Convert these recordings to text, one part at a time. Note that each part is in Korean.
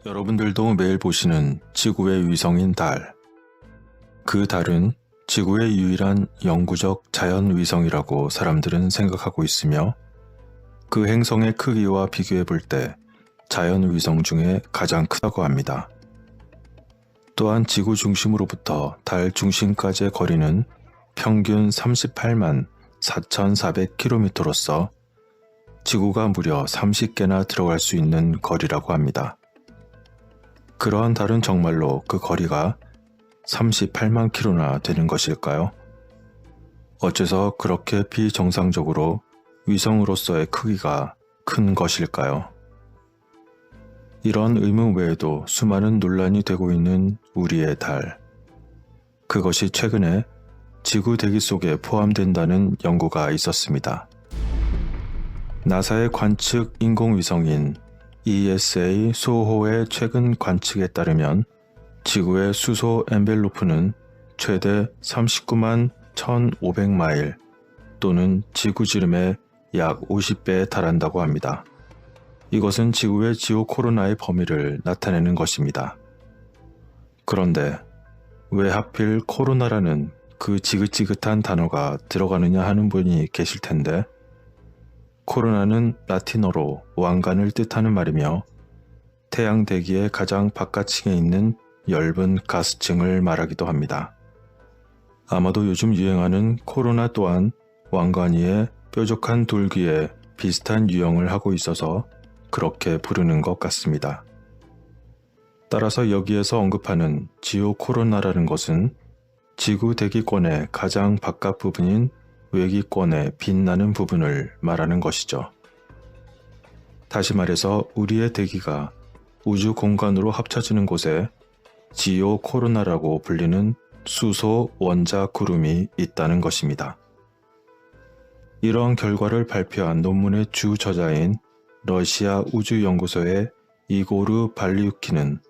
여러분들도 매일 보시는 지구의 위성인 달. 그 달은 지구의 유일한 영구적 자연 위성이라고 사람들은 생각하고 있으며 그 행성의 크기와 비교해 볼 때 자연 위성 중에 가장 크다고 합니다. 또한 지구 중심으로부터 달 중심까지의 거리는 평균 38만 4,400km로서 지구가 무려 30개나 들어갈 수 있는 거리라고 합니다. 그러한 달은 정말로 그 거리가 38만 킬로나 되는 것일까요? 어째서 그렇게 비정상적으로 위성으로서의 크기가 큰 것일까요? 이런 의문 외에도 수많은 논란이 되고 있는 우리의 달. 그것이 최근에 지구 대기 속에 포함된다는 연구가 있었습니다. 나사의 관측 인공위성인 ESA 수호의 최근 관측에 따르면 지구의 수소 엔벨로프는 최대 39만 1,500마일 또는 지구지름의 약 50배에 달한다고 합니다. 이것은 지구의 지오코로나의 범위를 나타내는 것입니다. 그런데 왜 하필 코로나라는 그 지긋지긋한 단어가 들어가느냐 하는 분이 계실 텐데, 코로나는 라틴어로 왕관을 뜻하는 말이며 태양 대기의 가장 바깥층에 있는 엷은 가스층을 말하기도 합니다. 아마도 요즘 유행하는 코로나 또한 왕관 위에 뾰족한 돌기에 비슷한 유형을 하고 있어서 그렇게 부르는 것 같습니다. 따라서 여기에서 언급하는 지오코로나라는 것은 지구 대기권의 가장 바깥 부분인 외기권의 빛나는 부분을 말하는 것이죠. 다시 말해서 우리의 대기가 우주 공간으로 합쳐지는 곳에 지오코로나라고 불리는 수소 원자 구름이 있다는 것입니다. 이러한 결과를 발표한 논문의 주 저자인 러시아 우주연구소의 이고르 발리우키는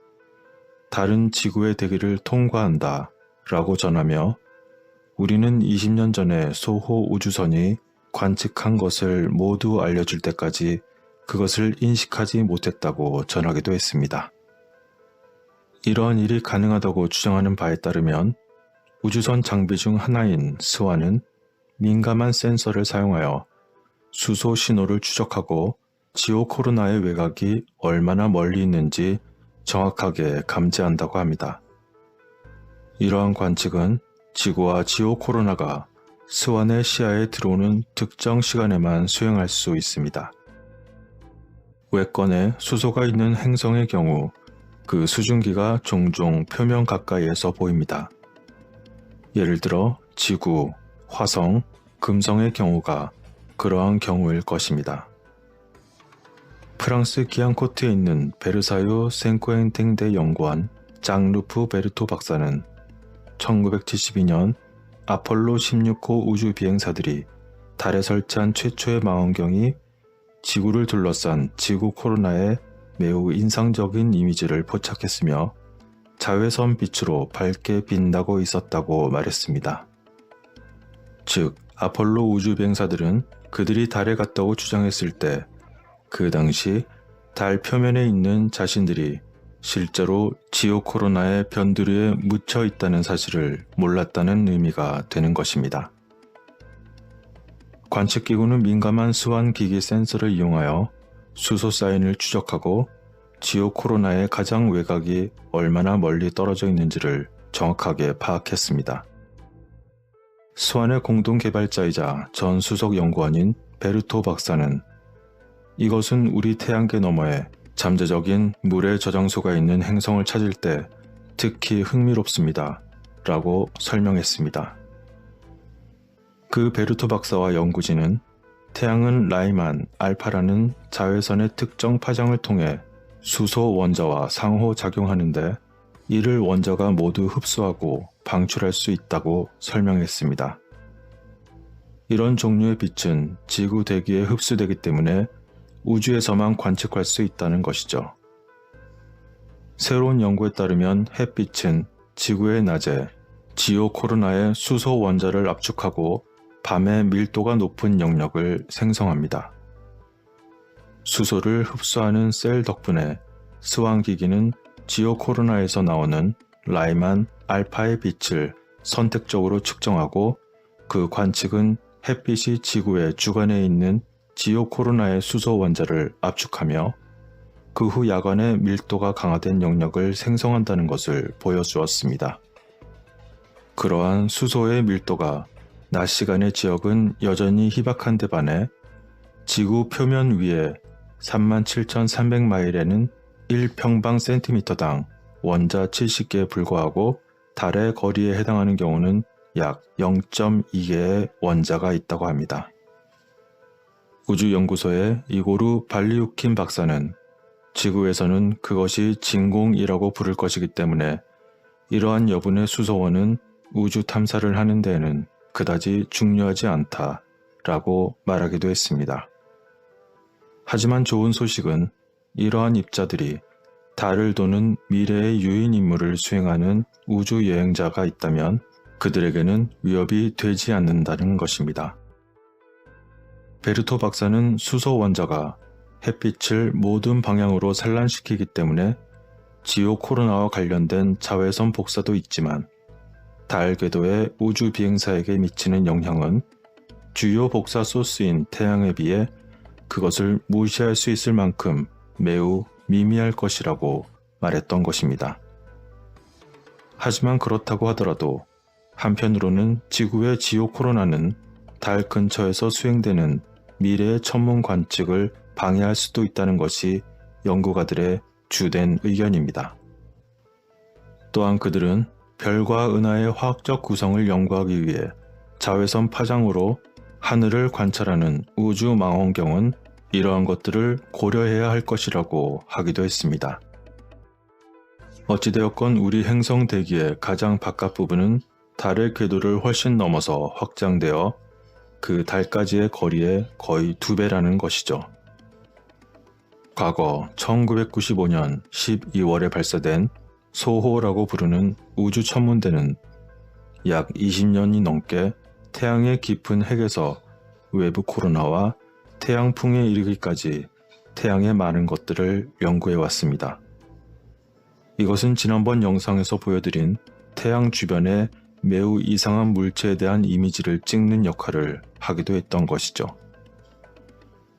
달은 지구의 대기를 통과한다 라고 전하며, 우리는 20년 전에 소호 우주선이 관측한 것을 모두 알려줄 때까지 그것을 인식하지 못했다고 전하기도 했습니다. 이러한 일이 가능하다고 주장하는 바에 따르면 우주선 장비 중 하나인 스완은 민감한 센서를 사용하여 수소 신호를 추적하고 지오코로나의 외곽이 얼마나 멀리 있는지 정확하게 감지한다고 합니다. 이러한 관측은 지구와 지오코로나가 스완의 시야에 들어오는 특정 시간에만 수행할 수 있습니다. 외권에 수소가 있는 행성의 경우 그 수증기가 종종 표면 가까이에서 보입니다. 예를 들어 지구, 화성, 금성의 경우가 그러한 경우일 것입니다. 프랑스 기앙코트에 있는 베르사유 생코엔탱대 연구원 장 루프 베르토 박사는 1972년 아폴로 16호 우주 비행사들이 달에 설치한 최초의 망원경이 지구를 둘러싼 지구 코로나의 매우 인상적인 이미지를 포착했으며 자외선 빛으로 밝게 빛나고 있었다고 말했습니다. 즉, 아폴로 우주 비행사들은 그들이 달에 갔다고 주장했을 때 그 당시 달 표면에 있는 자신들이 실제로 지오코로나의 변두리에 묻혀 있다는 사실을 몰랐다는 의미가 되는 것입니다. 관측기구는 민감한 스완 기기 센서를 이용하여 수소 사인을 추적하고 지오코로나의 가장 외곽이 얼마나 멀리 떨어져 있는지를 정확하게 파악했습니다. 스완의 공동 개발자이자 전 수석 연구원인 베르토 박사는 이것은 우리 태양계 너머에 잠재적인 물의 저장소가 있는 행성을 찾을 때 특히 흥미롭습니다 라고 설명했습니다. 그 베르토 박사와 연구진은 태양은 라이만 알파라는 자외선의 특정 파장을 통해 수소 원자와 상호작용하는데 이를 원자가 모두 흡수하고 방출할 수 있다고 설명했습니다. 이런 종류의 빛은 지구 대기에 흡수되기 때문에 우주에서만 관측할 수 있다는 것이죠. 새로운 연구에 따르면 햇빛은 지구의 낮에 지오코로나의 수소 원자를 압축하고 밤에 밀도가 높은 영역을 생성합니다. 수소를 흡수하는 셀 덕분에 스완기기는 지오코로나에서 나오는 라이만 알파의 빛을 선택적으로 측정하고 그 관측은 햇빛이 지구의 주관에 있는 지오코로나의 수소 원자를 압축하며 그 후 야간에 밀도가 강화된 영역을 생성한다는 것을 보여주었습니다. 그러한 수소의 밀도가 낮 시간의 지역은 여전히 희박한 데 반해 지구 표면 위에 37,300마일에는 1평방센티미터당 원자 70개에 불과하고 달의 거리에 해당하는 경우는 약 0.2개의 원자가 있다고 합니다. 우주연구소의 이고루 발리우킨 박사는 지구에서는 그것이 진공이라고 부를 것이기 때문에 이러한 여분의 수소원은 우주 탐사를 하는 데에는 그다지 중요하지 않다라고 말하기도 했습니다. 하지만 좋은 소식은 이러한 입자들이 달을 도는 미래의 유인 임무를 수행하는 우주 여행자가 있다면 그들에게는 위협이 되지 않는다는 것입니다. 베르토 박사는 수소 원자가 햇빛을 모든 방향으로 산란시키기 때문에 지오코로나와 관련된 자외선 복사도 있지만 달 궤도의 우주 비행사에게 미치는 영향은 주요 복사 소스인 태양에 비해 그것을 무시할 수 있을 만큼 매우 미미할 것이라고 말했던 것입니다. 하지만 그렇다고 하더라도 한편으로는 지구의 지오코로나는 달 근처에서 수행되는 미래의 천문 관측을 방해할 수도 있다는 것이 연구가들의 주된 의견입니다. 또한 그들은 별과 은하의 화학적 구성을 연구하기 위해 자외선 파장으로 하늘을 관찰하는 우주 망원경은 이러한 것들을 고려해야 할 것이라고 하기도 했습니다. 어찌되었건 우리 행성 대기의 가장 바깥 부분은 달의 궤도를 훨씬 넘어서 확장되어 그 달까지의 거리의 거의 2배라는 것이죠. 과거 1995년 12월에 발사된 소호라고 부르는 우주 천문대는 약 20년이 넘게 태양의 깊은 핵에서 외부 코로나와 태양풍에 이르기까지 태양의 많은 것들을 연구해 왔습니다. 이것은 지난번 영상에서 보여드린 태양 주변의 매우 이상한 물체에 대한 이미지를 찍는 역할을 하기도 했던 것이죠.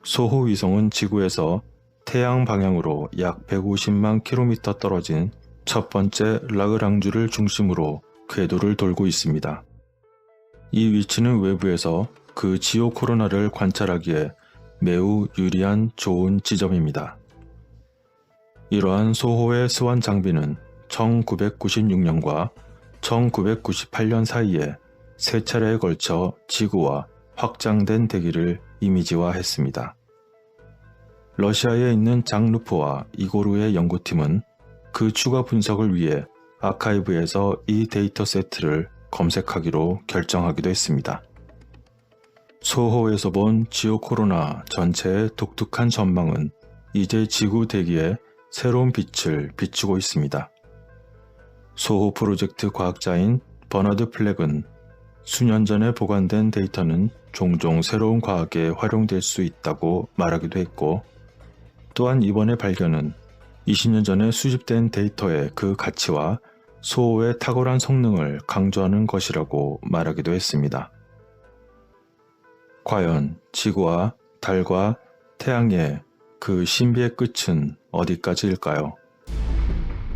소호 위성은 지구에서 태양 방향으로 약 150만 킬로미터 떨어진 첫 번째 라그랑주를 중심으로 궤도를 돌고 있습니다. 이 위치는 외부에서 그 지오코로나를 관찰하기에 매우 유리한 좋은 지점입니다. 이러한 소호의 스완 장비는 1996년과 1998년 사이에 세 차례에 걸쳐 지구와 확장된 대기를 이미지화했습니다. 러시아에 있는 장루프와 이고르의 연구팀은 그 추가 분석을 위해 아카이브에서 이 데이터 세트를 검색하기로 결정하기도 했습니다. 소호에서 본 지오코로나 전체의 독특한 전망은 이제 지구 대기에 새로운 빛을 비추고 있습니다. 소호 프로젝트 과학자인 버나드 플렉은 수년 전에 보관된 데이터는 종종 새로운 과학에 활용될 수 있다고 말하기도 했고, 또한 이번의 발견은 20년 전에 수집된 데이터의 그 가치와 소호의 탁월한 성능을 강조하는 것이라고 말하기도 했습니다. 과연 지구와 달과 태양의 그 신비의 끝은 어디까지일까요?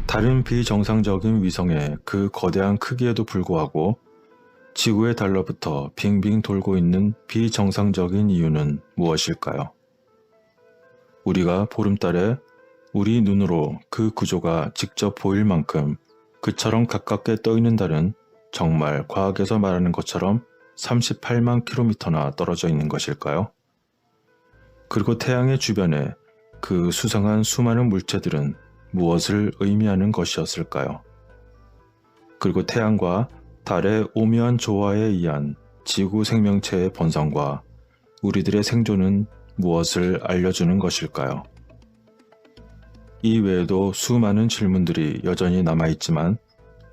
다른 비정상적인 위성의 그 거대한 크기에도 불구하고 지구의 달로부터 빙빙 돌고 있는 비정상적인 이유는 무엇일까요? 우리가 보름달에 우리 눈으로 그 구조가 직접 보일 만큼 그처럼 가깝게 떠 있는 달은 정말 과학에서 말하는 것처럼 38만 킬로미터나 떨어져 있는 것일까요? 그리고 태양의 주변에 그 수상한 수많은 물체들은 무엇을 의미하는 것이었을까요? 그리고 태양과 달의 오묘한 조화에 의한 지구 생명체의 번성과 우리들의 생존은 무엇을 알려주는 것일까요? 이 외에도 수많은 질문들이 여전히 남아있지만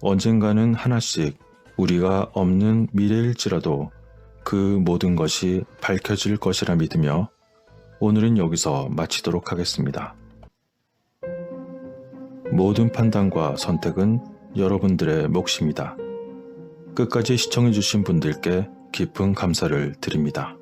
언젠가는 하나씩 우리가 없는 미래일지라도 그 모든 것이 밝혀질 것이라 믿으며 오늘은 여기서 마치도록 하겠습니다. 모든 판단과 선택은 여러분들의 몫입니다. 끝까지 시청해주신 분들께 깊은 감사를 드립니다.